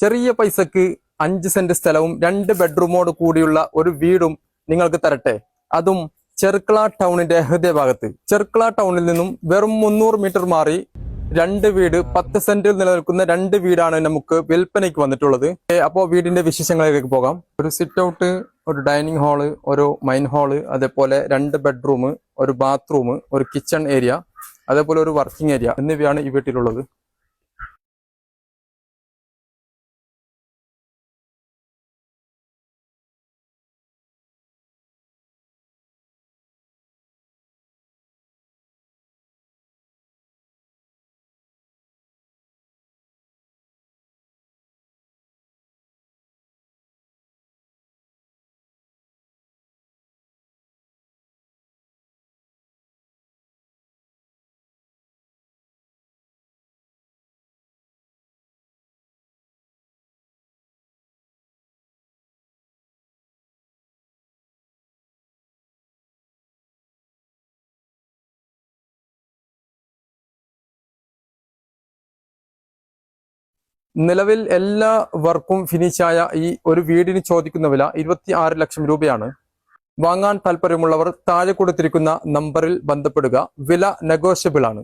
ചെറിയ പൈസക്ക് 5 സെന്റ് സ്ഥലവും 2 ബെഡ്റൂമോട് കൂടിയുള്ള ഒരു വീടും നിങ്ങൾക്ക് തരട്ടെ. അതും ചെർക്കള ടൗണിന്റെ ഹൃദയഭാഗത്ത്. ചെർക്കള ടൗണിൽ നിന്നും വെറും 300 മീറ്റർ മാറി 2 വീട് 10 സെന്റിൽ നിലനിൽക്കുന്ന 2 വീടാണ് നമുക്ക് വിൽപ്പനയ്ക്ക് വന്നിട്ടുള്ളത്. അപ്പോൾ വീടിന്റെ വിശേഷങ്ങളിലേക്ക് പോകാം. ഒരു സിറ്റ് ഔട്ട്, ഒരു ഡൈനിങ് ഹാള്, ഒരു മൈൻ ഹാള്, അതേപോലെ 2 ബെഡ്റൂം, ഒരു ബാത്റൂം, ഒരു കിച്ചൺ ഏരിയ, അതേപോലെ ഒരു വർക്കിംഗ് ഏരിയ എന്നിവയാണ് ഈ വീട്ടിലുള്ളത്. നിലവിൽ എല്ലാ വർക്കും ഫിനിഷായ ഈ ഒരു വീടിന് ചോദിക്കുന്ന വില 26 ലക്ഷം രൂപയാണ്. വാങ്ങാൻ താല്പര്യമുള്ളവർ താഴെ കൊടുത്തിരിക്കുന്ന നമ്പറിൽ ബന്ധപ്പെടുക. വില നെഗോഷ്യബിൾ ആണ്.